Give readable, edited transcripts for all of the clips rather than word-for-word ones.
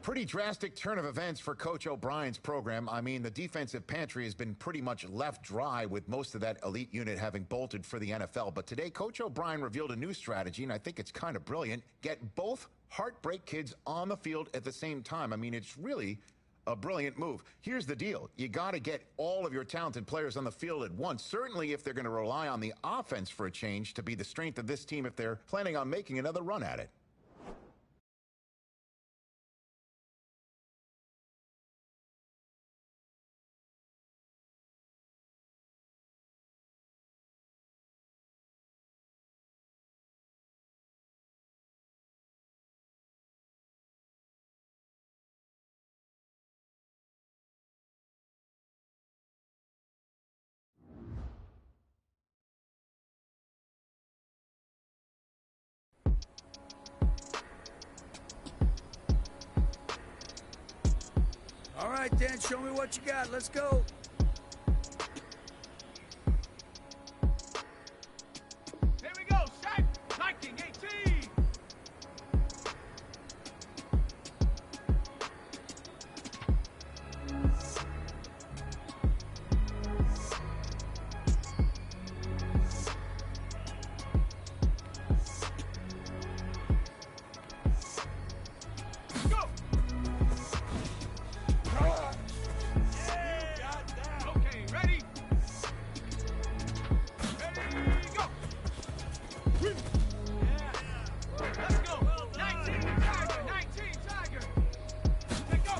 Pretty drastic turn of events for Coach O'Brien's program. I mean, the defensive pantry has been pretty much left dry with most of that elite unit having bolted for the NFL. But today, Coach O'Brien revealed a new strategy, and I think it's kind of brilliant. Get both heartbreak kids on the field at the same time. I mean, it's really a brilliant move. Here's the deal. You got to get all of your talented players on the field at once, certainly if they're going to rely on the offense for a change to be the strength of this team if they're planning on making another run at it. All right, Dan, show me what you got. Let's go. Here we go, set. Liking 18. Go. Okay, ready? Ready, go! Let's go! 19 Tiger! 19 Tiger! Let go!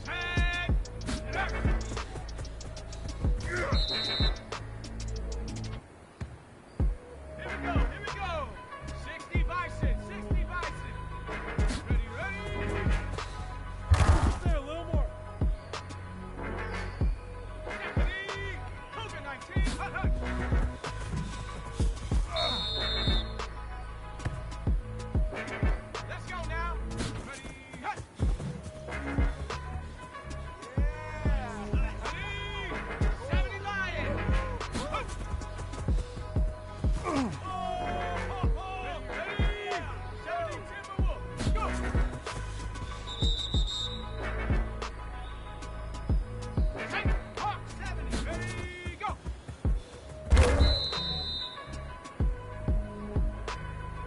Set! Here we go! 60 Bison! 60 Bison! Ready? There, a little more. Ready? Cougar 19. Hut, hut. Let's go now. Ready? Hut. Yeah. Ready? 70 Lion. Hut. Oh, ho, ho. Ready? 70 Timberwolf. Go. Take Hawk 70. Ready, go.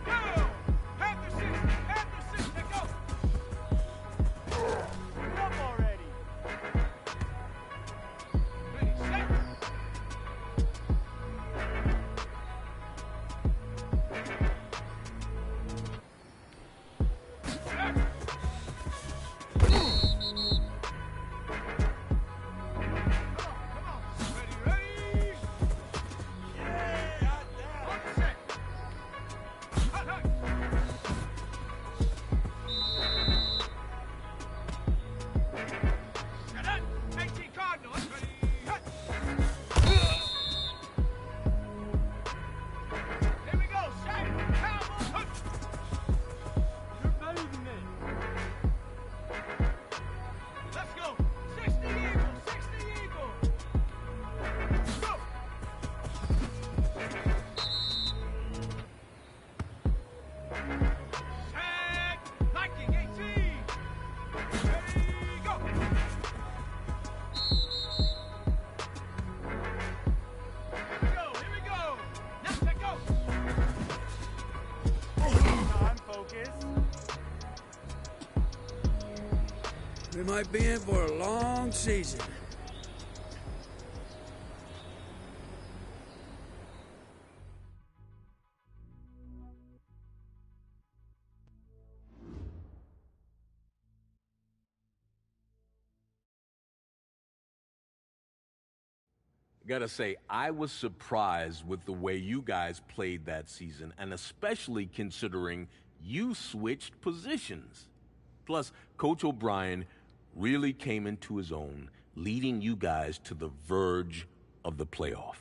Go. Panther 60. Panther 60. Go. Get up already. Ready, set. Set. Come on. Ready? Yeah, got that. On the set. Hut, hut. Set up. 18 Cardinals. Ready? Hut. Here we go. Set. Cowboys. Hut. You're better than me. Let's go. 60 Eagle. 60 Eagle. Go. Set. Liking 18. Ready, go. Here we go. Now let go. I'm focused. We might be in for a long season. Gotta say, I was surprised with the way you guys played that season, and especially considering you switched positions. Plus, Coach O'Brien really came into his own, leading you guys to the verge of the playoff.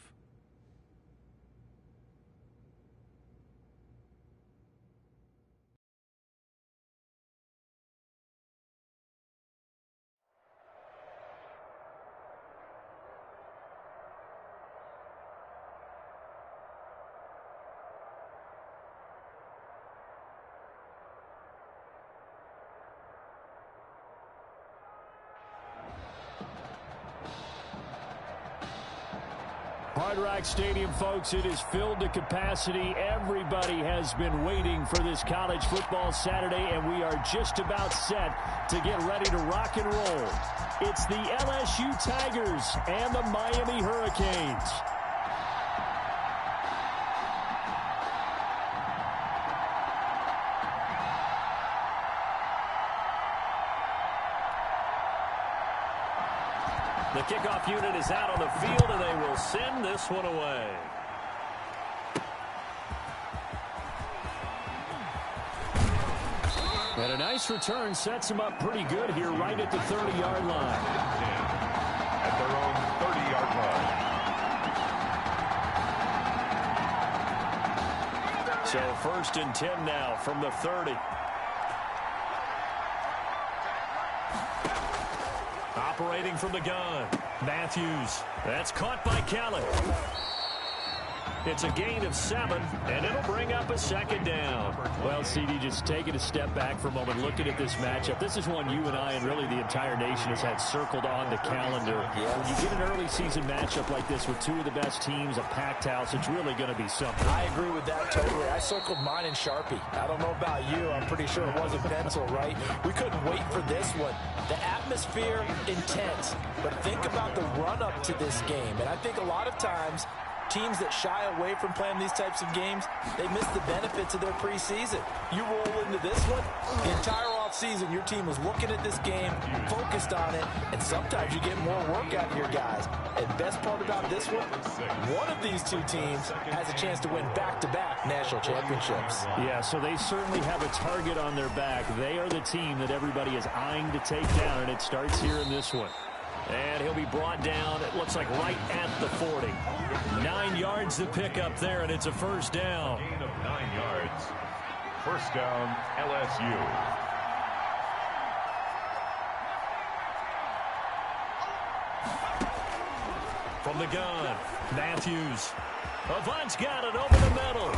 Hard Rock Stadium, folks, it is filled to capacity. Everybody has been waiting for this college football Saturday, and we are just about set to get ready to rock and roll. It's the LSU Tigers and the Miami Hurricanes. The kickoff unit is out on the field, and they will send this one away. And a nice return sets him up pretty good here right at the 30-yard line. At their own 30-yard line. So 1st and 10 now from the 30. Operating from the gun, Matthews. That's caught by Kellen. It's a gain of 7, and it'll bring up a 2nd down. Well, CD, just taking a step back for a moment, looking at this matchup. This is one you and I and really the entire nation has had circled on the calendar. When you get an early season matchup like this with two of the best teams, a packed house, it's really going to be something. I agree with that totally. I circled mine in Sharpie. I don't know about you. I'm pretty sure it wasn't pencil, right? We couldn't wait for this one. The atmosphere, intense. But think about the run-up to this game. And I think a lot of times, teams that shy away from playing these types of games, they miss the benefits of their preseason. You roll into this one, the entire offseason, your team was looking at this game, focused on it, and sometimes you get more work out of your guys. And best part about this one of these two teams has a chance to win back-to-back national championships. Yeah, so they certainly have a target on their back. They are the team that everybody is eyeing to take down, and it starts here in this one. And he'll be brought down, it looks like right at the 40. 9 yards to pick up there, and it's a 1st down. Gain of 9 yards. 1st down, LSU. From the gun, Matthews. Avant's got it over the middle.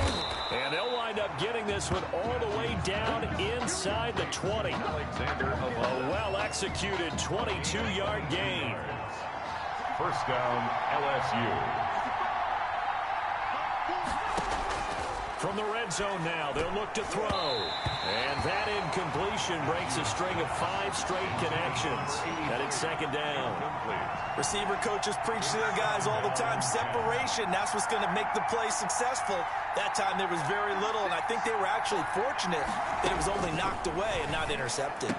And they'll wind up getting this one all the way down inside the 20. Alexander A well-executed 22-yard gain. 1st down, LSU. From the red zone now, they'll look to throw. And that incompletion breaks a string of 5 straight connections. And it's 2nd down. Receiver coaches preach to their guys all the time. Separation, that's what's going to make the play successful. That time there was very little, and I think they were actually fortunate that it was only knocked away and not intercepted.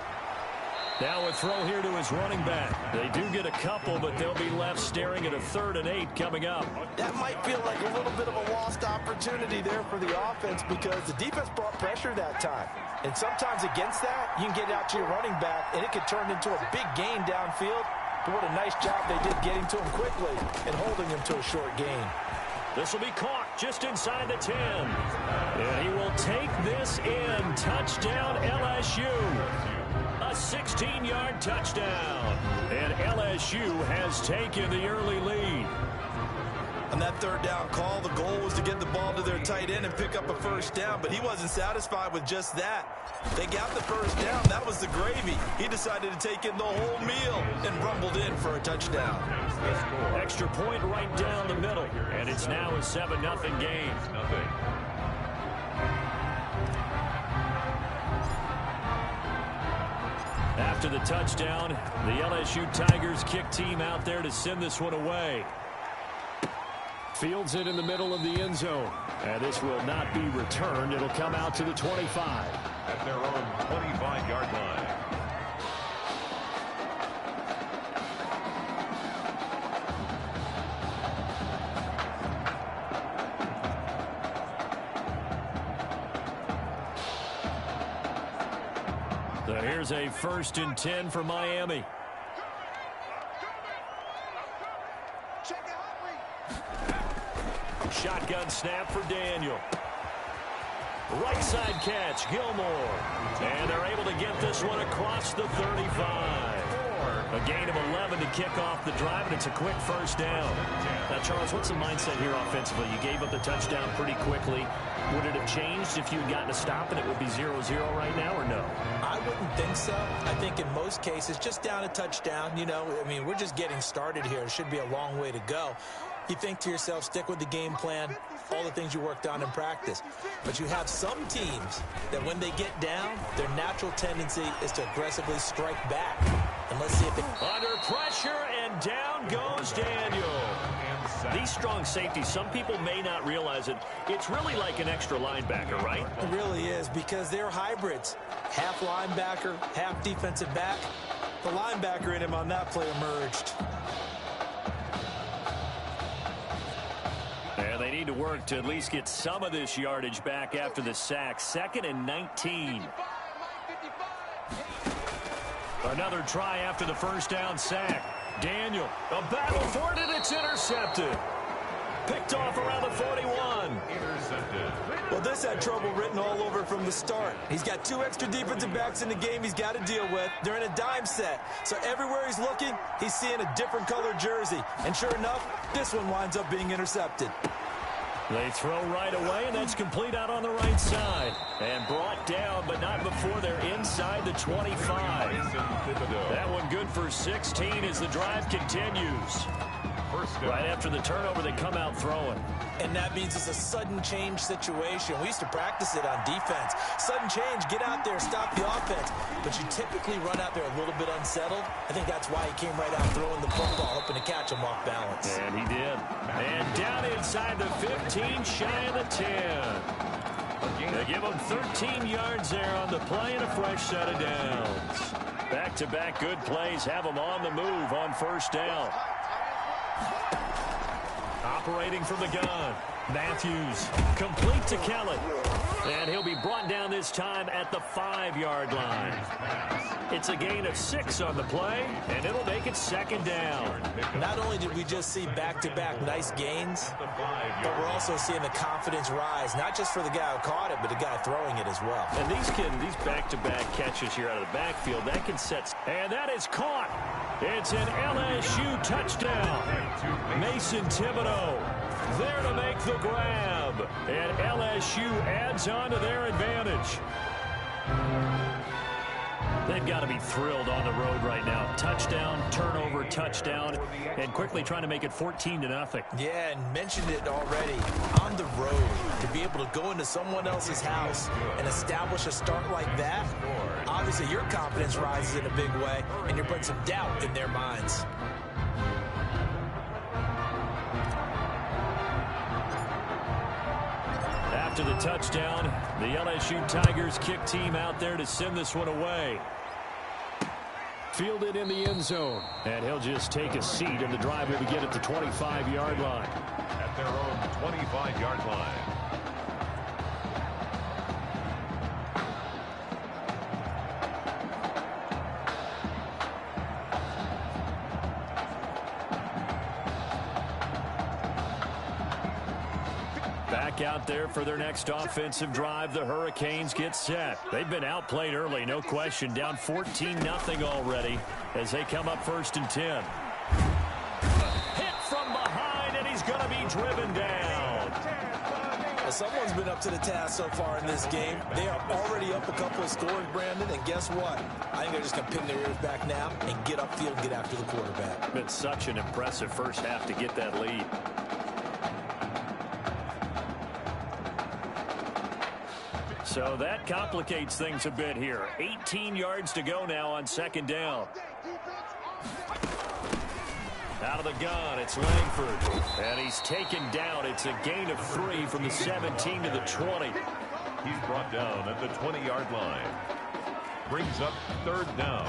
Now a throw here to his running back. They do get a couple, but they'll be left staring at a 3rd and 8 coming up. That might feel like a little bit of a lost opportunity there for the offense because the defense brought pressure that time. And sometimes against that, you can get out to your running back, and it could turn into a big gain downfield. But what a nice job they did getting to him quickly and holding him to a short gain. This will be caught just inside the 10. And he will take this in. Touchdown, LSU. A 16-yard touchdown. And LSU has taken the early lead. On that 3rd down call, the goal was to get the ball to their tight end and pick up a 1st down, but he wasn't satisfied with just that. They got the 1st down. That was the gravy. He decided to take in the whole meal and rumbled in for a touchdown. Extra point right down the middle, and it's now a 7-0 game. After the touchdown, the LSU Tigers kick team out there to send this one away. Fields it in the middle of the end zone. And this will not be returned. It'll come out to the 25. At their own 25-yard line. So here's a 1st and 10 for Miami. Shotgun snap for Daniel. Right side catch, Gilmore. And they're able to get this one across the 35. A gain of 11 to kick off the drive, and it's a quick 1st down. Now, Charles, what's the mindset here offensively? You gave up the touchdown pretty quickly. Would it have changed if you had gotten a stop and it would be 0-0 right now, or no? I wouldn't think so. I think in most cases, just down a touchdown, you know, I mean, we're just getting started here. It should be a long way to go. You think to yourself, stick with the game plan, all the things you worked on in practice. But you have some teams that when they get down, their natural tendency is to aggressively strike back. And let's see if it... Under pressure, and down goes Daniel. These strong safeties, some people may not realize it. It's really like an extra linebacker, right? It really is, because they're hybrids. Half linebacker, half defensive back. The linebacker in him on that play emerged. And they need to work to at least get some of this yardage back after the sack. 2nd and 19. Another try after the first down sack. Daniel, a battle for it, and it's intercepted. Picked off around the 41. Intercepted. Well, this had trouble written all over from the start. He's got 2 extra defensive backs in the game he's got to deal with. They're in a dime set. So everywhere he's looking, he's seeing a different colored jersey. And sure enough, this one winds up being intercepted. They throw right away, and that's complete out on the right side. And brought down, but not before they're inside the 25. That one good for 16 as the drive continues. Right after the turnover, they come out throwing. And that means it's a sudden change situation. We used to practice it on defense. Sudden change, get out there, stop the offense. But you typically run out there a little bit unsettled. I think that's why he came right out throwing the football, hoping to catch him off balance. And he did. And down inside the 15, shy of the 10. They give him 13 yards there on the play and a fresh set of downs. Back-to-back good plays have him on the move on first down. Operating from the gun, Matthews, complete to Kelly. And he'll be brought down this time at the 5-yard line. It's a gain of 6 on the play, and it'll make it 2nd down. Not only did we just see back-to-back nice gains, but we're also seeing the confidence rise, not just for the guy who caught it, but the guy throwing it as well. And these back-to-back catches here out of the backfield, that can set... And that is caught. It's an LSU touchdown. Mason Thibodeau there to make the grab. And LSU adds on to their advantage. They've got to be thrilled on the road right now. Touchdown, turnover, touchdown, and quickly trying to make it 14-0. Yeah, and mentioned it already. On the road, to be able to go into someone else's house and establish a start like that, obviously your confidence rises in a big way, and you're putting some doubt in their minds. After the touchdown, the LSU Tigers kick team out there to send this one away. Fielded in the end zone. And he'll just take a seat, and the drive will begin at the 25-yard line. At their own 25-yard line. Back out there for their next offensive drive. The Hurricanes get set. They've been outplayed early, no question. Down 14-0 already as they come up 1st and 10. Hit from behind, and he's going to be driven down. Well, someone's been up to the task so far in this game. They are already up a couple of scores, Brandon, and guess what? I think they're just going to pin their ears back now and get upfield and get after the quarterback. Been such an impressive first half to get that lead. So that complicates things a bit here. 18 yards to go now on 2nd down. Out of the gun, it's Langford. And he's taken down. It's a gain of 3 from the 17 to the 20. He's brought down at the 20-yard line. Brings up 3rd down.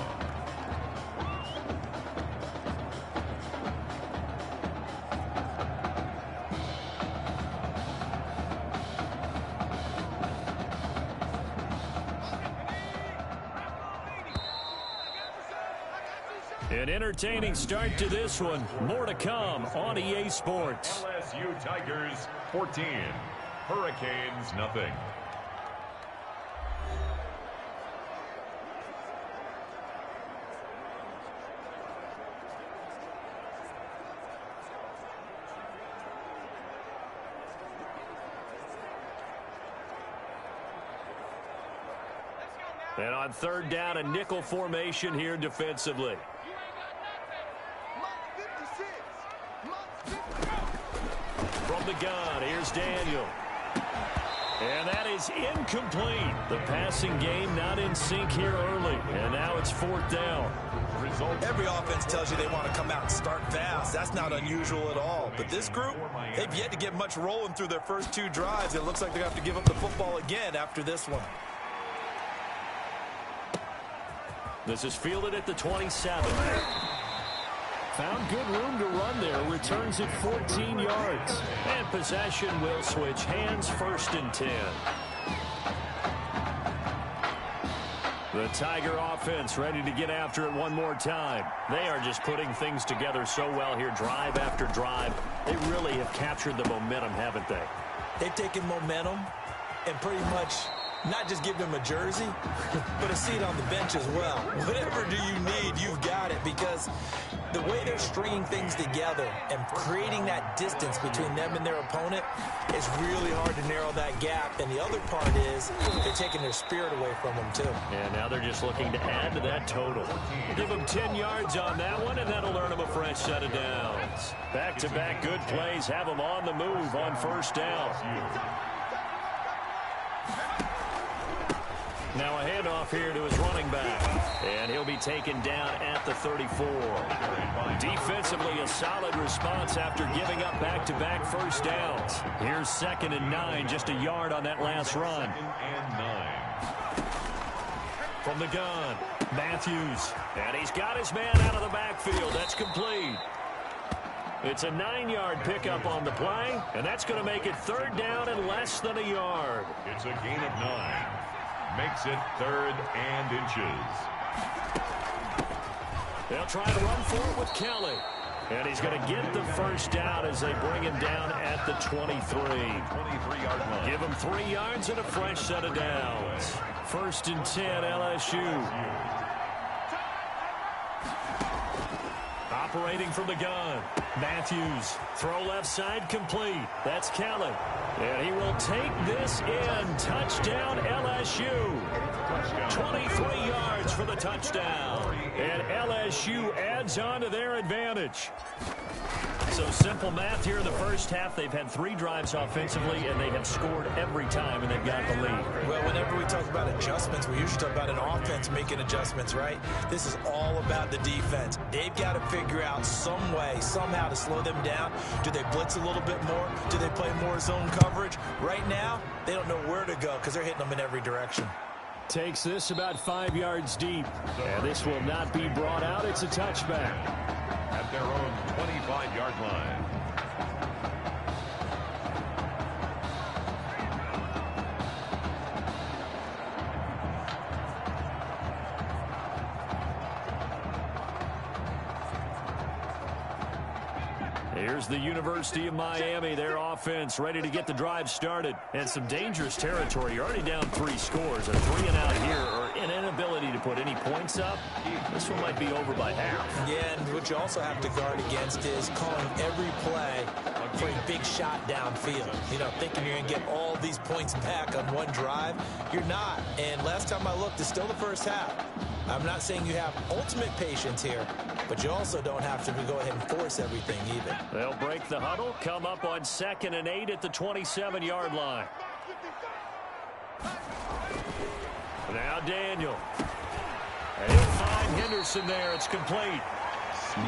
An entertaining start to this one. More to come on EA Sports. LSU Tigers 14. Hurricanes nothing. And on 3rd down, a nickel formation here defensively. the gun. Here's Daniel. And that is incomplete. The passing game not in sync here early. And now it's 4th down. Every offense tells you they want to come out and start fast. That's not unusual at all. But this group, they've yet to get much rolling through their first 2 drives. It looks like they're going to have to give up the football again after this one. This is fielded at the 27. Found good room to run there. Returns at 14 yards. And possession will switch hands, 1st and 10. The Tiger offense ready to get after it one more time. They are just putting things together so well here, drive after drive. They really have captured the momentum, haven't they? They've taken momentum and pretty much not just give them a jersey, but a seat on the bench as well. Whatever do you need, you've got it, because the way they're stringing things together and creating that distance between them and their opponent is really hard to narrow that gap. And the other part is they're taking their spirit away from them, too. And now they're just looking to add to that total. Give them 10 yards on that one, and that'll earn them a fresh set of downs. Back-to-back good plays have them on the move on 1st down. Now a handoff here to his running back. And he'll be taken down at the 34. Defensively, a solid response after giving up back-to-back first downs. Here's 2nd and 9, just a yard on that last run. From the gun, Matthews. And he's got his man out of the backfield. That's complete. It's a 9-yard pickup on the play, and that's going to make it 3rd down and less than a yard. It's a gain of 9. Makes it 3rd and inches. They'll try to run for it with Kelly. And he's going to get the first down as they bring him down at the 23. 23-yard line. Give him 3 yards and a fresh set of downs. 1st and 10, LSU. Operating from the gun. Matthews. Throw left side complete. That's Kelly. And he will take this in. Touchdown, LSU. 23 yards for the touchdown. And LSU adds on to their advantage. So simple math here in the first half. They've had 3 drives offensively, and they have scored every time, and they've got the lead. Well, whenever we talk about adjustments, we usually talk about an offense making adjustments, right? This is all about the defense. They've got to figure out some way, somehow to slow them down. Do they blitz a little bit more? Do they play more zone coverage? Right now, they don't know where to go because they're hitting them in every direction. Takes this about 5 yards deep. And this will not be brought out. It's a touchback. At their own 25-yard line. Here's the University of Miami, their offense ready to get the drive started. And some dangerous territory. You're already down 3 scores. A 3 and out here, or an inability to put any points up. This one might be over by half. Yeah, and what you also have to guard against is calling every play for a big shot downfield. You know, thinking you're going to get all these points back on one drive. You're not. And last time I looked, it's still the first half. I'm not saying you have ultimate patience here, but you also don't have to go ahead and force everything either. They'll break the huddle, come up on 2nd and 8 at the 27-yard line. Now Daniel. And he'll find Henderson there. It's complete.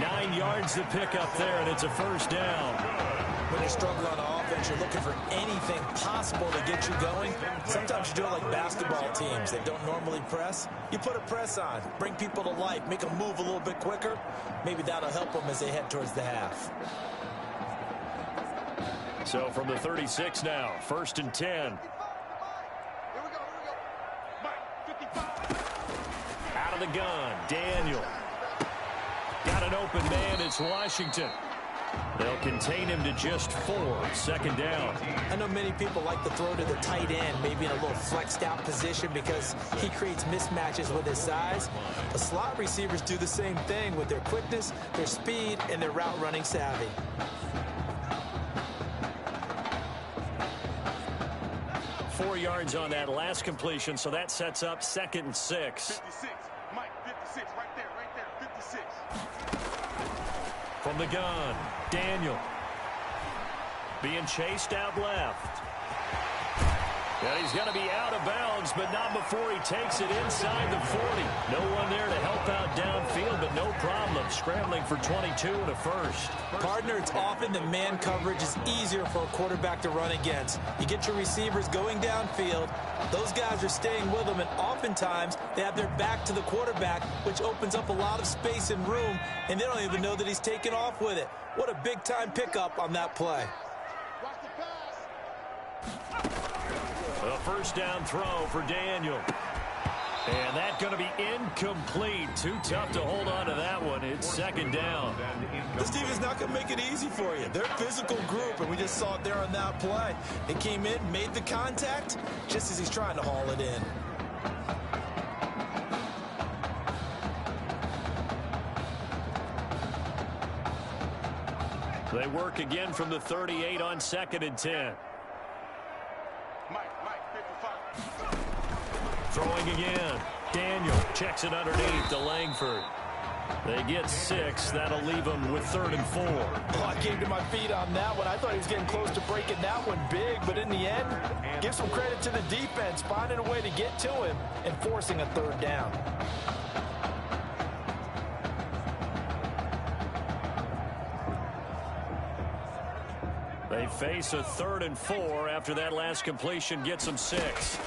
9 yards to pick up there, and it's a first down. When you struggle on offense, you're looking for anything possible to get you going. Sometimes you do it like basketball teams that don't normally press. You put a press on, bring people to life, make them move a little bit quicker. Maybe that'll help them as they head towards the half. So from the 36 now, 1st and 10. Out of the gun, Daniel. Got an open man, it's Washington. They'll contain him to just 4, 2nd down. I know many people like to throw to the tight end, maybe in a little flexed out position because he creates mismatches with his size. The slot receivers do the same thing with their quickness, their speed, and their route running savvy. Four yards on that last completion, so that sets up 2nd and 6. 56, Mike, 56, right there, 56. From the gun, Daniel. being chased out left. And he's going to be out of bounds, but not before he takes it inside the 40. No one there to help out downfield, but no problem. Scrambling for 22 and a first. Partner, it's often that man coverage is easier for a quarterback to run against. You get your receivers going downfield. Those guys are staying with them, and oftentimes they have their back to the quarterback, which opens up a lot of space and room, and they don't even know that he's taken off with it. What a big-time pickup on that play. A first down throw for Daniel. And that's going to be incomplete. Too tough to hold on to that one. It's second down. This team is not going to make it easy for you. They're a physical group, and we just saw it there on that play. They came in, made the contact, just as he's trying to haul it in. They work again from the 38 on 2nd and 10. Throwing again. Daniel checks it underneath to Langford. They get 6. That'll leave them with 3rd and 4. Oh, I came to my feet on that one. I thought he was getting close to breaking that one big, but in the end, give some credit to the defense, finding a way to get to him and forcing a 3rd down. They face a 3rd and 4 after that last completion gets them 6.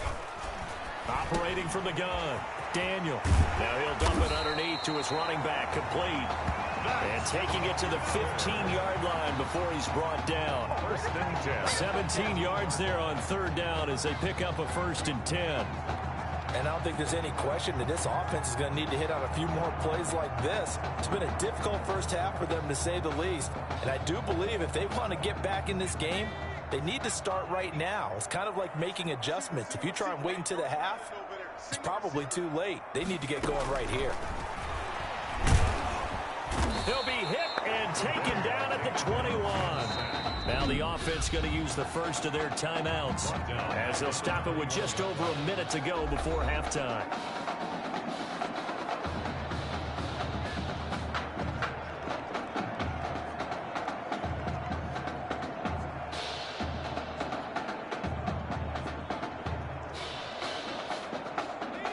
Operating from the gun, Daniel. Now he'll dump it underneath to his running back, complete. And taking it to the 15-yard line before he's brought down. 17 yards there on 3rd down as they pick up a 1st and 10. And I don't think there's any question that this offense is going to need to hit on a few more plays like this. It's been a difficult first half for them, to say the least. And I do believe if they want to get back in this game, they need to start right now. It's kind of like making adjustments. If you try and wait until the half, it's probably too late. They need to get going right here. He'll be hit and taken down at the 21. Now the offense going to use the first of their timeouts as they'll stop it with just over a minute to go before halftime.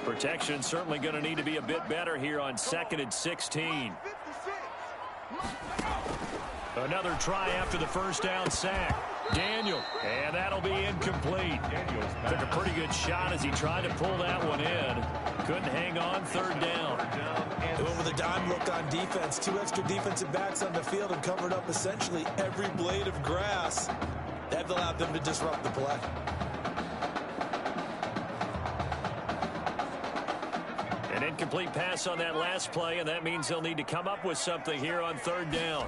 Protection certainly going to need to be a bit better here on 2nd and 16. Another try after the first down sack. Daniel, and that'll be incomplete. Took a pretty good shot as he tried to pull that one in. Couldn't hang on, 3rd down. They went with a dime look on defense. 2 extra defensive backs on the field and covered up essentially every blade of grass. That allowed them to disrupt the play. An incomplete pass on that last play, and that means they'll need to come up with something here on 3rd down.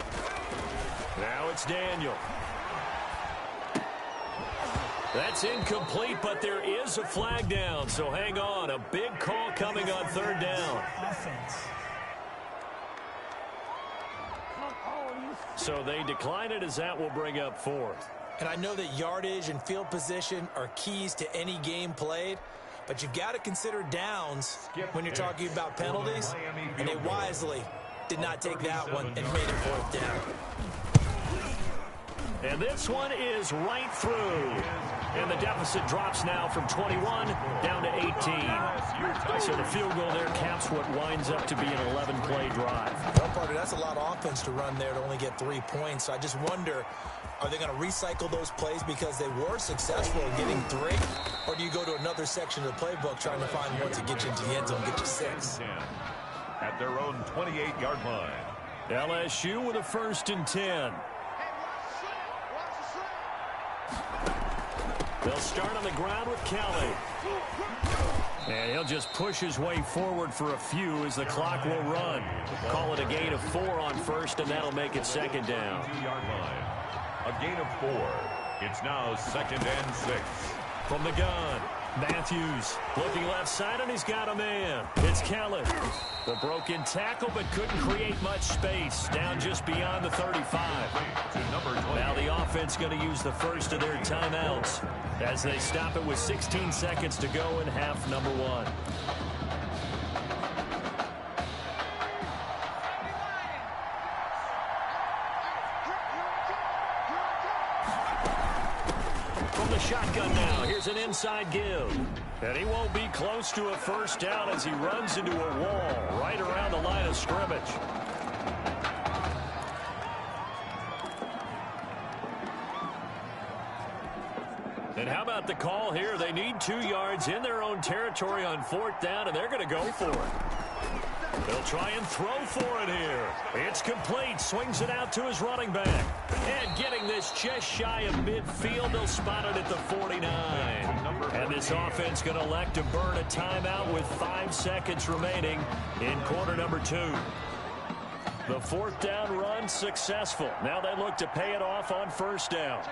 Now it's Daniel. That's incomplete, but there is a flag down, so hang on. A big call coming on 3rd down. So they decline it as that will bring up 4th. And I know that yardage and field position are keys to any game played, but you've got to consider downs when you're talking about penalties, and they wisely did not take that one and made it 4th down. And this one is right through. And the deficit drops now from 21 down to 18. So the field goal there caps what winds up to be an 11-play drive. Well, partner, that's a lot of offense to run there to only get 3 points. So I just wonder, are they going to recycle those plays because they were successful in getting 3? Or do you go to another section of the playbook trying to find one to get you into the end zone and get you 6? At their own 28-yard line. LSU with a 1st and 10. They'll start on the ground with Kelly. And he'll just push his way forward for a few as the clock will run. Call it a gain of 4 on 1st, and that'll make it 2nd down. A gain of 4. It's now 2nd and 6. From the gun, Matthews looking left side, and he's got a man. It's Kelly. The broken tackle, but couldn't create much space. Down just beyond the 35. Now the offense going to use the first of their timeouts as they stop it with 16 seconds to go in half number 1. shotgun now. Here's an inside give. And he won't be close to a first down as he runs into a wall right around the line of scrimmage. And how about the call here? They need 2 yards in their own territory on 4th down, and they're going to go for it. They'll try and throw for it here. It's complete. Swings it out to his running back. And getting this just shy of midfield, they'll spot it at the 49. And this offense going to elect to burn a timeout with 5 seconds remaining in quarter number 2. The 4th down run successful. Now they look to pay it off on 1st down.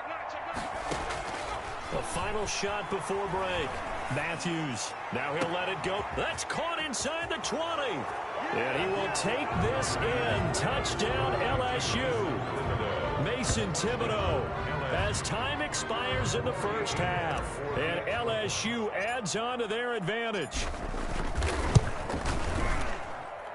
The final shot before break. Matthews. Now he'll let it go. That's caught inside the 20. And he will take this in. Touchdown LSU. Mason Thibodeau. As time expires in the first half. And LSU adds on to their advantage.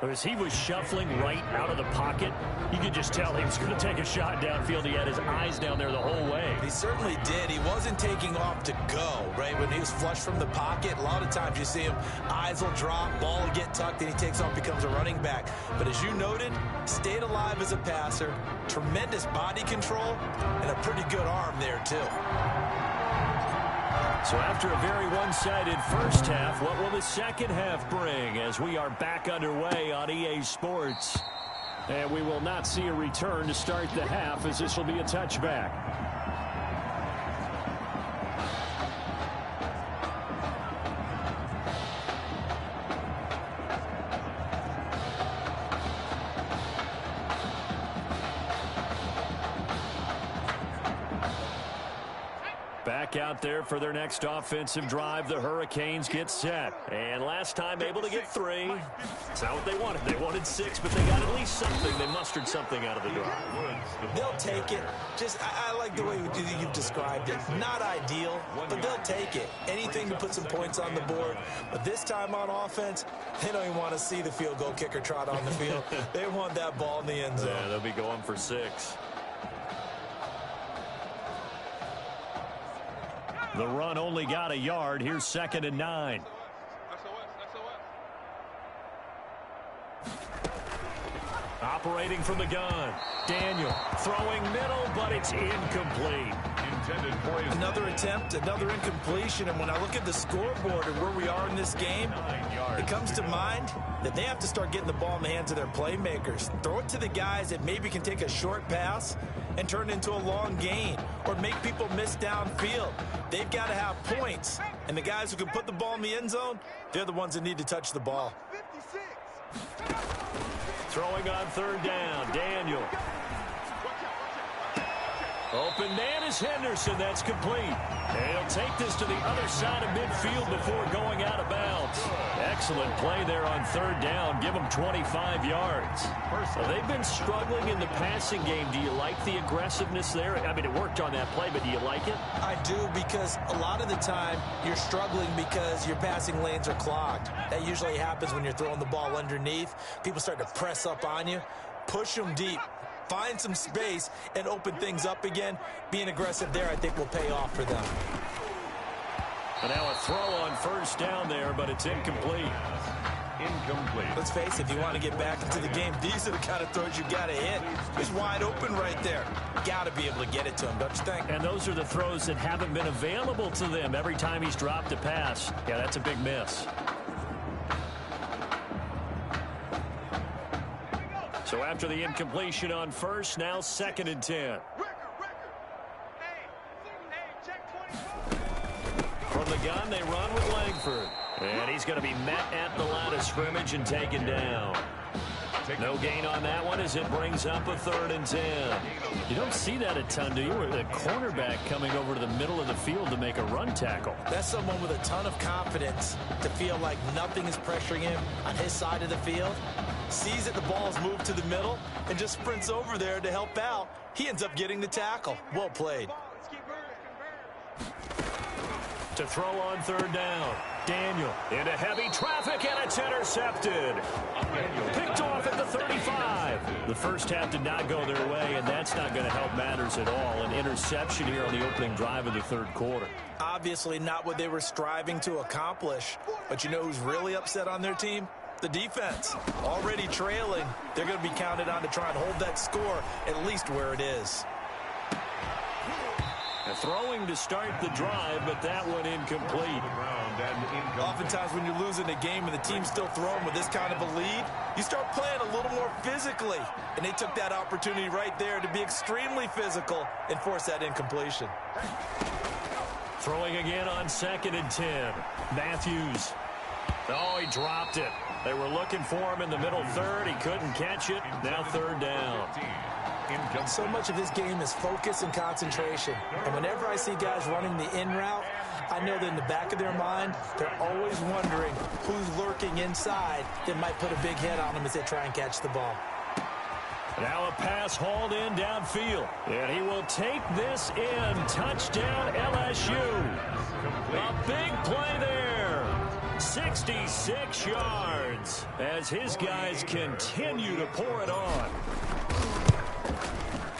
As he was shuffling right out of the pocket, you could just tell he was going to take a shot downfield. He had his eyes down there the whole way. He certainly did. He wasn't taking off to go, right? When he was flushed from the pocket, a lot of times you see him, eyes will drop, ball will get tucked, and he takes off, becomes a running back. But as you noted, stayed alive as a passer, tremendous body control, and a pretty good arm there, too. So after a very one-sided first half, what will the second half bring as we are back underway on EA Sports? And we will not see a return to start the half as this will be a touchback. Back out there for their next offensive drive. The Hurricanes get set. And last time able to get 3. It's not what they wanted. They wanted 6, but they got at least something. They mustered something out of the drive. They'll take it. I like the way you've described it. Not ideal, but they'll take it. Anything to put some points on the board. But this time on offense, they don't even want to see the field goal kicker trot on the field. They want that ball in the end zone. Yeah, they'll be going for 6. The run only got a yard. Here's 2nd and 9. Operating from the gun. Daniel throwing middle, but it's incomplete. Another attempt, another incompletion. And when I look at the scoreboard and where we are in this game, it comes to mind that they have to start getting the ball in the hands of their playmakers. Throw it to the guys that maybe can take a short pass and turn it into a long gain or make people miss downfield. They've got to have points. And the guys who can put the ball in the end zone, they're the ones that need to touch the ball. Throwing on 3rd down, Daniel. Open man is Henderson. That's complete. And he'll take this to the other side of midfield before going out of bounds. Excellent play there on 3rd down. Give them 25 yards. Well, they've been struggling in the passing game. Do you like the aggressiveness there? I mean, it worked on that play, but do you like it? I do, because a lot of the time you're struggling because your passing lanes are clogged. That usually happens when you're throwing the ball underneath. People start to press up on you. Push them deep. Find some space and open things up again. Being aggressive there, I think, will pay off for them. And now a throw on 1st down there, but it's incomplete. Let's face it, if you want to get back into the game, these are the kind of throws you got to hit. He's wide open right there. Got to be able to get it to him, don't you think? And those are the throws that haven't been available to them every time he's dropped a pass. Yeah, that's a big miss. So after the incompletion on 1st, now 2nd and 10. From the gun, they run with Langford. And he's going to be met at the line of scrimmage and taken down. No gain on that one as it brings up a 3rd and 10. You don't see that a ton, do you? Where the cornerback coming over to the middle of the field to make a run tackle. That's someone with a ton of confidence to feel like nothing is pressuring him on his side of the field. Sees that the ball's moved to the middle and just sprints over there to help out. He ends up getting the tackle. Well played. To throw on third down. Daniel into heavy traffic, and it's intercepted. Picked off at the 35. The first half did not go their way, and that's not going to help matters at all. An interception here on the opening drive of the third quarter. Obviously not what they were striving to accomplish. But you know who's really upset on their team? The defense. Already trailing. They're going to be counted on to try and hold that score at least where it is. Throwing to start the drive, but that one incomplete. Oftentimes when you're losing a game and the team's still throwing with this kind of a lead, you start playing a little more physically. And they took that opportunity right there to be extremely physical and force that incompletion. Throwing again on 2nd and 10. Matthews. Oh, he dropped it. They were looking for him in the middle third. He couldn't catch it. Now third down. So much of this game is focus and concentration. And whenever I see guys running the in route, I know that in the back of their mind, they're always wondering who's lurking inside that might put a big hit on them as they try and catch the ball. Now a pass hauled in downfield. And he will take this in. Touchdown LSU. A big play there. 66 yards as his guys continue to pour it on.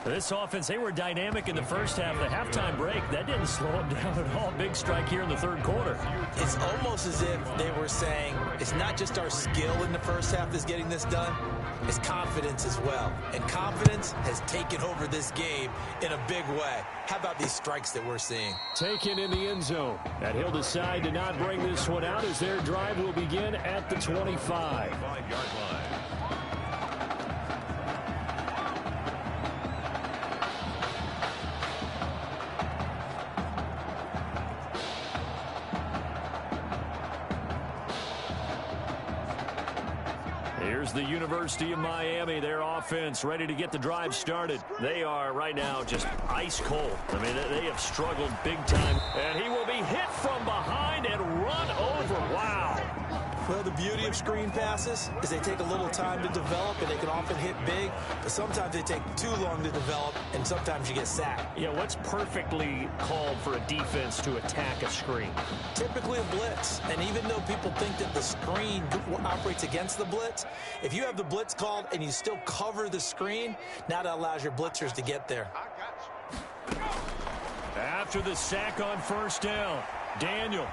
This offense, they were dynamic in the first half. The halftime break, that didn't slow them down at all. Big strike here in the third quarter. It's almost as if they were saying, it's not just our skill in the first half that's getting this done, it's confidence as well. And confidence has taken over this game in a big way. How about these strikes that we're seeing? Taken in the end zone. And he'll decide to not bring this one out as their drive will begin at the 25. 5-yard line. Here's the University of Miami, their offense ready to get the drive started. They are right now just ice cold. I mean, they have struggled big time. And he will be hit from behind and run over. Wow. Well, the beauty of screen passes is they take a little time to develop, and they can often hit big, but sometimes they take too long to develop, and sometimes you get sacked. Yeah, what's perfectly called for a defense to attack a screen? Typically a blitz, and even though people think that the screen operates against the blitz, if you have the blitz called and you still cover the screen, now that allows your blitzers to get there. After the sack on first down, Daniel.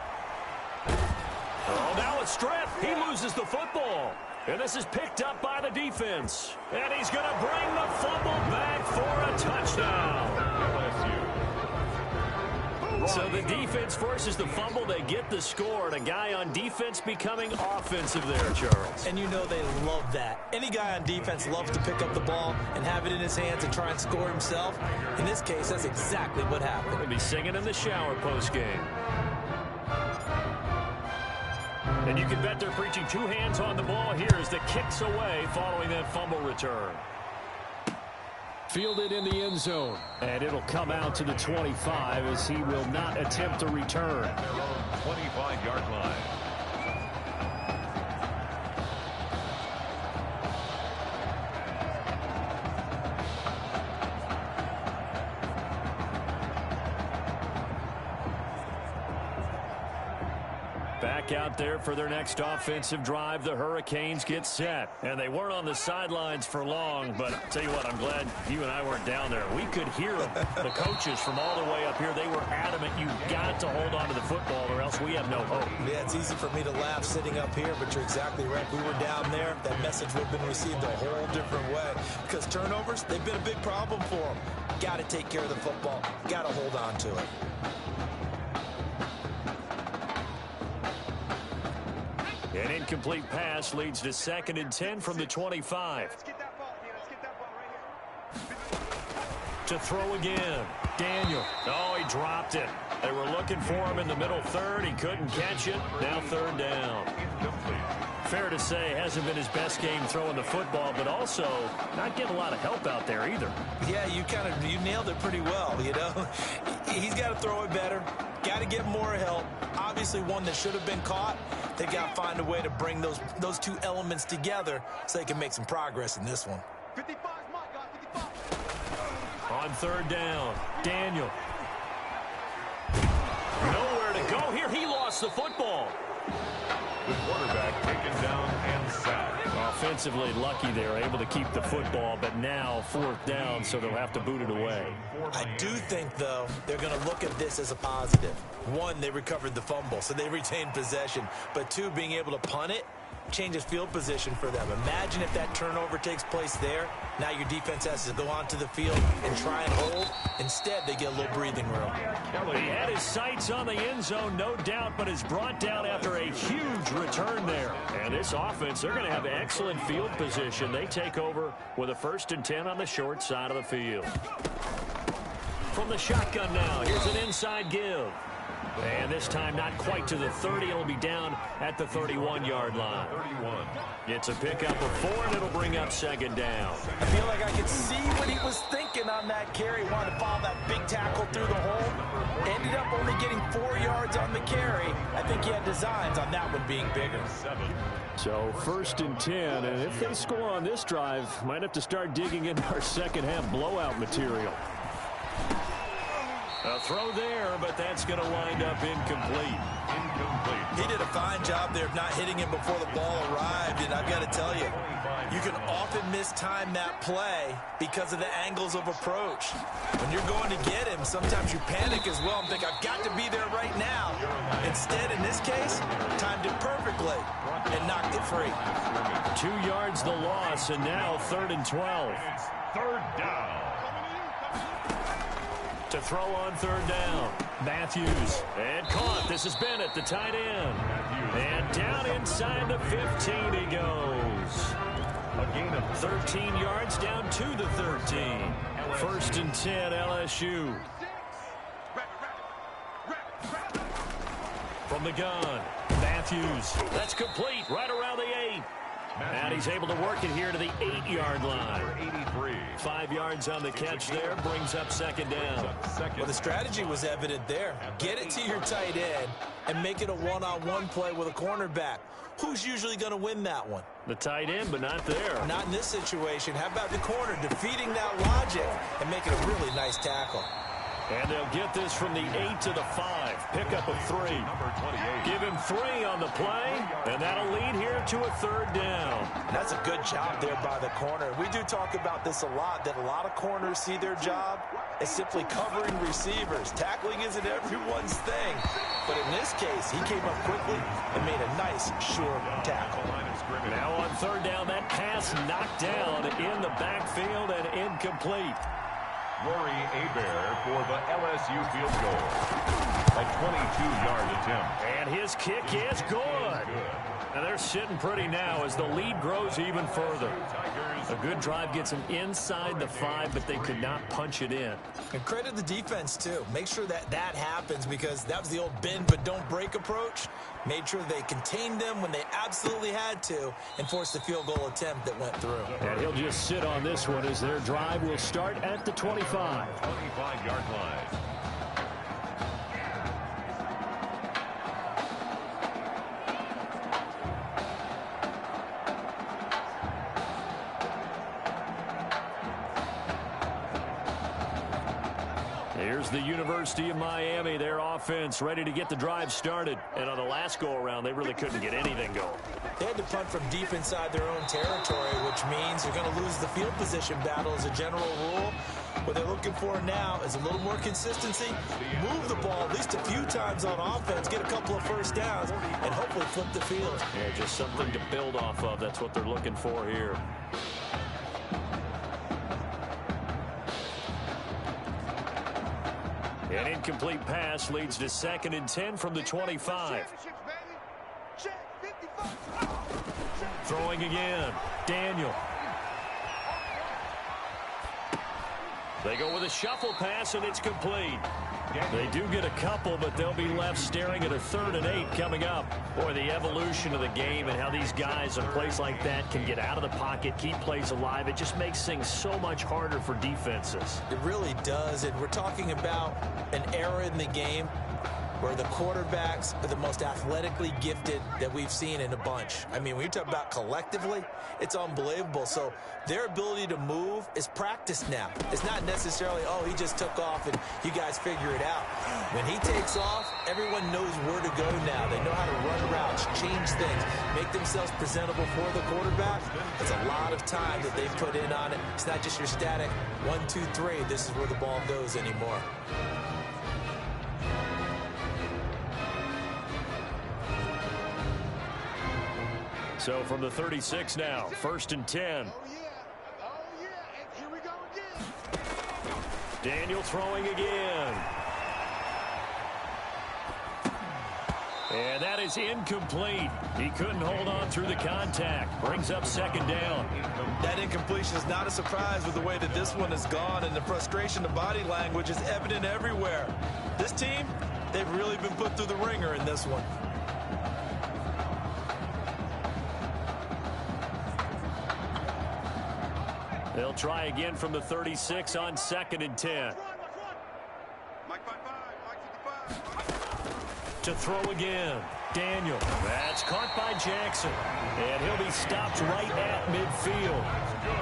Oh, now a strip. He loses the football. And this is picked up by the defense. And he's going to bring the fumble back for a touchdown. So the defense forces the fumble. They get the score. And a guy on defense becoming offensive there, Charles. And you know they love that. Any guy on defense loves to pick up the ball and have it in his hands and try and score himself. In this case, that's exactly what happened. He'll be singing in the shower post-game. And you can bet they're preaching two hands on the ball here as the kick's away following that fumble return. Fielded in the end zone. And it'll come out to the 25 as he will not attempt to return. 25-yard line. Back out there for their next offensive drive. The Hurricanes get set. And they weren't on the sidelines for long, but I'll tell you what, I'm glad you and I weren't down there. We could hear them. The coaches from all the way up here, they were adamant, you've got to hold on to the football or else we have no hope. Yeah, it's easy for me to laugh sitting up here, but you're exactly right. If we were down there, that message would have been received a whole different way. Because turnovers, they've been a big problem for them. Got to take care of the football. Got to hold on to it. An incomplete pass leads to 2nd and 10 from the 25. To throw again. Daniel. Oh, he dropped it. They were looking for him in the middle third. He couldn't catch it. Now third down. Fair to say, hasn't been his best game throwing the football, but also not getting a lot of help out there either. Yeah, you nailed it pretty well, you know. He's got to throw it better. Got to get more help. Obviously one that should have been caught. They've got to find a way to bring those two elements together so they can make some progress in this one. 55, my guy, 55. On third down, Daniel. Nowhere to go here he lost the football. The quarterback taken down and sacked. Offensively lucky they're able to keep the football, but now 4th down, so they'll have to boot it away. I do think, though, they're going to look at this as a positive. 1, they recovered the fumble, so they retained possession. But 2, being able to punt it changes field position for them. Imagine if that turnover takes place there. Now your defense has to go onto the field and try and hold. Instead, they get a little breathing room. He had his sights on the end zone, no doubt, but is brought down after a huge return there. And this offense, they're going to have excellent field position. They take over with a 1st and 10 on the short side of the field. From the shotgun now, here's an inside give. And this time not quite to the 30. It'll be down at the 31-yard line. 31. It's a pickup of 4, and it'll bring up 2nd down. I feel like I could see what he was thinking on that carry. Wanted to follow that big tackle through the hole. Ended up only getting 4 yards on the carry. I think he had designs on that one being bigger. 7. So 1st and 10, and if they score on this drive, might have to start digging into our second-half blowout material. A throw there, but that's going to wind up incomplete. He did a fine job there of not hitting him before the ball arrived, and I've got to tell you, you can often mistime that play because of the angles of approach. When you're going to get him, sometimes you panic as well and think, I've got to be there right now. Instead, in this case, timed it perfectly and knocked it free. 2 yards the loss, and now 3rd and 12. It's 3rd down. To throw on 3rd down. Matthews. And caught. This is Bennett, the tight end. And down inside the 15 he goes. A gain of 13 yards down to the 13. 1st and 10 LSU. From the gun. Matthews. That's complete. Right around the 8. And he's able to work it here to the 8-yard line. 83. 5 yards on the catch there. Brings up 2nd down. Well, the strategy was evident there. Get it to your tight end and make it a one-on-one play with a cornerback. Who's usually going to win that one? The tight end, but not there. Not in this situation. How about the corner defeating that logic and making a really nice tackle? And they'll get this from the 8 to the 5. Pickup of 3. Number 28. Give him 3 on the play, and that'll lead here to a 3rd down. That's a good job there by the corner. We do talk about this a lot, that a lot of corners see their job as simply covering receivers. Tackling isn't everyone's thing. But in this case, he came up quickly and made a nice, sure tackle. Now on 3rd down, that pass knocked down in the backfield and incomplete. Rory Hebert for the LSU field goal. A 22-yard attempt. And his kick is good. And they're sitting pretty now as the lead grows even further. A good drive gets them inside the 5, but they could not punch it in. And credit the defense, too. Make sure that happens because that was the old bend but don't break approach. Made sure they contained them when they absolutely had to and forced the field goal attempt that went through. And he'll just sit on this one as their drive will start at the 25. 25-yard line. Here's the University of Miami, their offense ready to get the drive started. And on the last go-around, they really couldn't get anything going. They had to punt from deep inside their own territory, which means they're going to lose the field position battle as a general rule. What they're looking for now is a little more consistency, move the ball at least a few times on offense, get a couple of 1st downs, and hopefully flip the field. Yeah, just something to build off of. That's what they're looking for here. An incomplete pass leads to 2nd and 10 from the 25. Throwing again. Daniel. They go with a shuffle pass, and it's complete. They do get a couple, but they'll be left staring at a 3rd and 8 coming up. Boy, the evolution of the game and how these guys in plays like that can get out of the pocket, keep plays alive, it just makes things so much harder for defenses. It really does, and we're talking about an era in the game where the quarterbacks are the most athletically gifted that we've seen in a bunch. I mean, when you talk about collectively, it's unbelievable. So their ability to move is practiced now. It's not necessarily, oh, he just took off and you guys figure it out. When he takes off, everyone knows where to go now. They know how to run routes, change things, make themselves presentable for the quarterback. It's a lot of time that they put in on it. It's not just your static 1, 2, 3. This is where the ball goes anymore. So from the 36 now, 1st and 10. Oh, yeah, and here we go again. Daniel throwing again. And that is incomplete. He couldn't hold on through the contact. Brings up 2nd down. That incompletion is not a surprise with the way that this one has gone, and the frustration of body language is evident everywhere. This team, they've really been put through the ringer in this one. They'll try again from the 36 on 2nd and 10. Mike 5-5, Mike 55. To throw again. Daniel. That's caught by Jackson. And he'll be stopped right at midfield.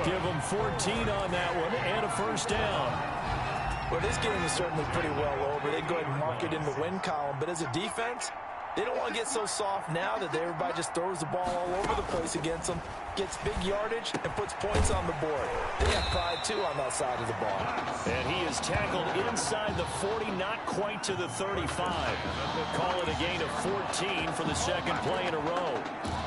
Give him 14 on that one and a 1st down. Well, this game is certainly pretty well over. They go ahead and mark it in the win column. But as a defense, they don't want to get so soft now that everybody just throws the ball all over the place against them, gets big yardage, and puts points on the board. They have pride, too, on that side of the ball. And he is tackled inside the 40, not quite to the 35. Call it a gain of 14 for the 2nd play in a row.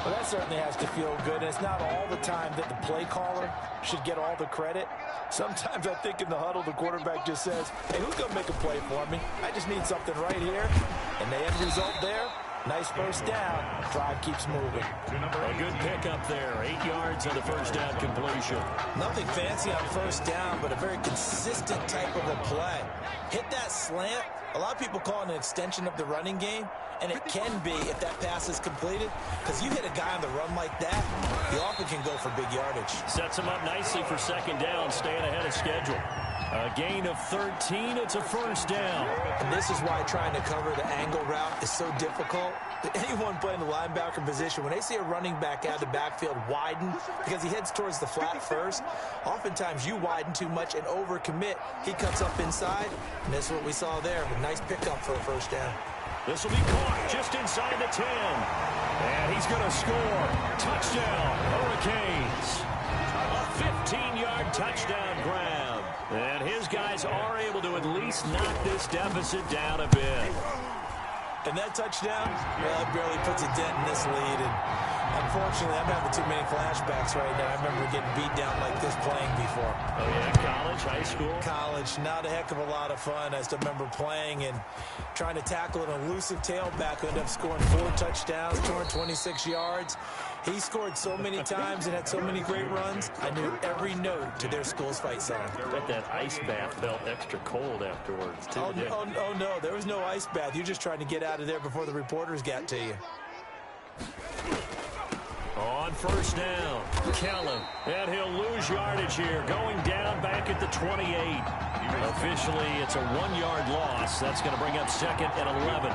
Well, that certainly has to feel good. And it's not all the time that the play caller should get all the credit. Sometimes I think in the huddle, the quarterback just says, hey, who's going to make a play for me? I just need something right here. And the end result there, nice 1st down. Drive keeps moving. A good pickup there. 8 yards on the 1st down completion. Nothing fancy on 1st down, but a very consistent type of a play. Hit that slant. A lot of people call it an extension of the running game, and it can be if that pass is completed, because you hit a guy on the run like that, he often can go for big yardage. Sets him up nicely for 2nd down, staying ahead of schedule. A gain of 13, it's a 1st down. And this is why trying to cover the angle route is so difficult. Anyone playing the linebacker position, when they see a running back out of the backfield widen because he heads towards the flat first, oftentimes you widen too much and overcommit. He cuts up inside, and that's what we saw there. A nice pickup for a 1st down. This will be caught just inside the 10. And he's going to score. Touchdown, Hurricanes. A 15-yard touchdown grab. And his guys are able to at least knock this deficit down a bit. And that touchdown, well, it barely puts a dent in this lead. And unfortunately, I'm having too many flashbacks right now. I remember getting beat down like this playing before. Oh, yeah, college, high school? College, not a heck of a lot of fun. I still remember playing and trying to tackle an elusive tailback who ended up scoring 4 touchdowns, 226 yards. He scored so many times and had so many great runs, I knew every note to their school's fight song. I bet that ice bath felt extra cold afterwards, too. Oh, no, there was no ice bath. You're just trying to get out of there before the reporters got to you. On 1st down, Kellen, and he'll lose yardage here, going down back at the 28. Officially, it's a 1-yard loss. That's going to bring up 2nd and 11.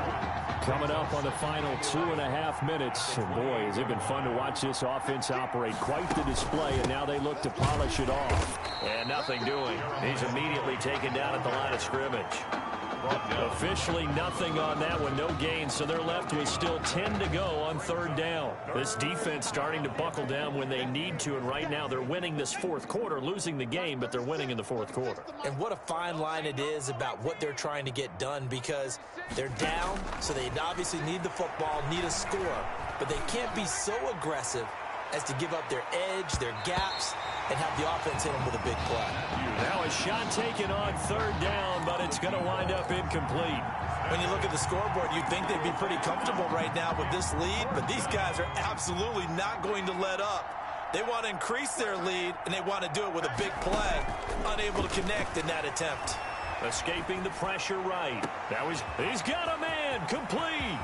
Coming up on the final 2.5 minutes. And boy, has it been fun to watch this offense operate. Quite the display, and now they look to polish it off. And nothing doing. He's immediately taken down at the line of scrimmage. Officially nothing on that one, no gain, so they're left with still 10 to go on 3rd down. This defense starting to buckle down when they need to, and right now they're winning this 4th quarter, losing the game, but they're winning in the 4th quarter. And what a fine line it is about what they're trying to get done, because they're down, so they obviously need the football, need a score, but they can't be so aggressive as to give up their edge, their gaps, and have the offense hit them with a big play. Now a shot taken on 3rd down, but it's going to wind up incomplete. When you look at the scoreboard, you'd think they'd be pretty comfortable right now with this lead, but these guys are absolutely not going to let up. They want to increase their lead, and they want to do it with a big play. Unable to connect in that attempt. Escaping the pressure right. He's got a man, complete.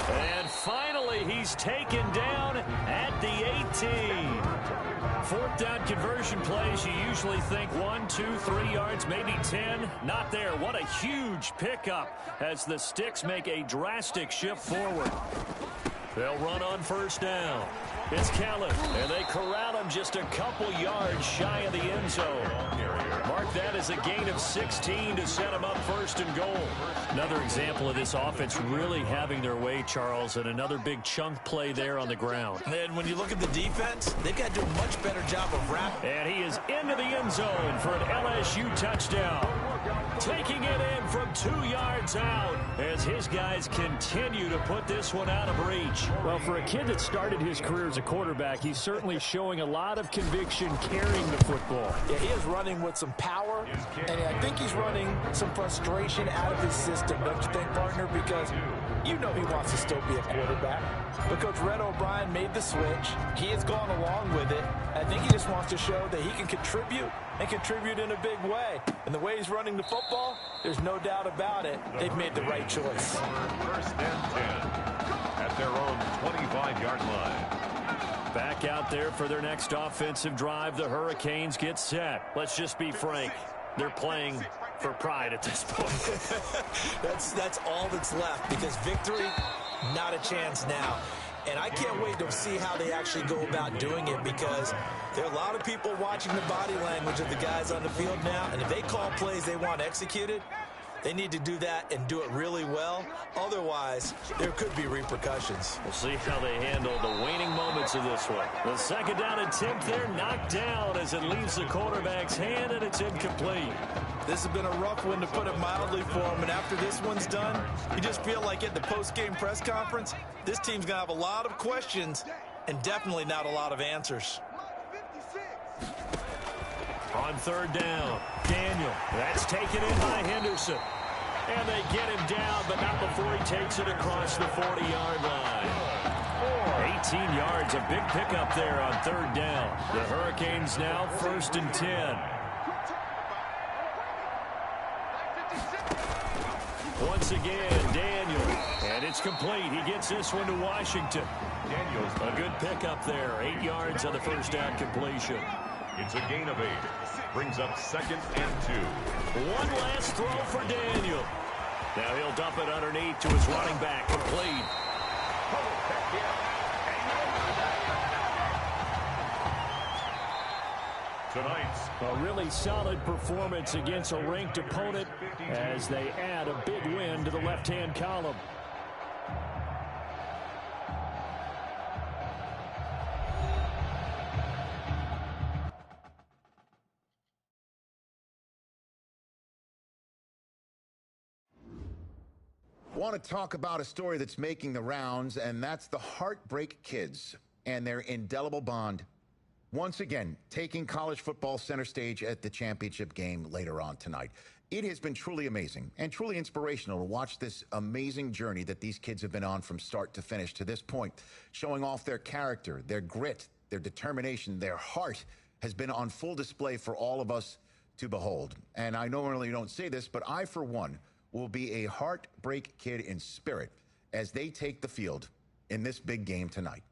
And finally, he's taken down at the 18. Fourth down conversion plays, you usually think 1, 2, 3 yards, maybe 10. Not there. What a huge pickup as the Sticks make a drastic shift forward. They'll run on first down. It's Callen, and they corral him just a couple yards shy of the end zone. Mark that as a gain of 16 to set him up first and goal. Another example of this offense really having their way, Charles, and another big chunk play there on the ground. And when you look at the defense, they've got to do a much better job of wrapping. And he is into the end zone for an LSU touchdown. Taking it in from 2 yards out as his guys continue to put this one out of reach. Well, for a kid that started his career as a quarterback, he's certainly showing a lot of conviction carrying the football. Yeah, he is running with some power, and I think he's running some frustration out of his system, don't you think, partner? Because you know he wants to still be a quarterback. But Coach Red O'Brien made the switch. He has gone along with it. I think he just wants to show that he can contribute and contribute in a big way. And the way he's running the football, there's no doubt about it. They've made the right choice. First and 10 at their own 25-yard line. Back out there for their next offensive drive. The Hurricanes get set. Let's just be frank. They're playing for pride at this point. That's all that's left, because victory, not a chance now. And I can't wait to see how they actually go about doing it, because there are a lot of people watching the body language of the guys on the field now, and if they call plays they want executed, they need to do that and do it really well. Otherwise, there could be repercussions. We'll see how they handle the waning moments of this one. The second down attempt there knocked down as it leaves the quarterback's hand, and it's incomplete. This has been a rough one, to put it mildly, for him. And after this one's done, you just feel like at the post-game press conference, this team's going to have a lot of questions and definitely not a lot of answers. On third down, Daniel. That's taken in by Henderson. And they get him down, but not before he takes it across the 40-yard line. 18 yards, a big pickup there on third down. The Hurricanes now first and 10. Once again, Daniel. And it's complete. He gets this one to Washington. Daniels. A good pickup there. 8 yards on the first down completion. It's a gain of 8. Brings up second and 2. One last throw for Daniel. Now he'll dump it underneath to his running back. Complete. Tonight's A really solid performance against a ranked opponent as they add a big win to the left-hand column. Want to talk about a story that's making the rounds, and that's the Heartbreak Kids and their indelible bond. Once again, taking college football center stage at the championship game later on tonight. It has been truly amazing and truly inspirational to watch this amazing journey that these kids have been on from start to finish to this point, showing off their character, their grit, their determination, their heart has been on full display for all of us to behold. And I normally don't say this, but I, for one, will be a Heartbreak Kid in spirit as they take the field in this big game tonight.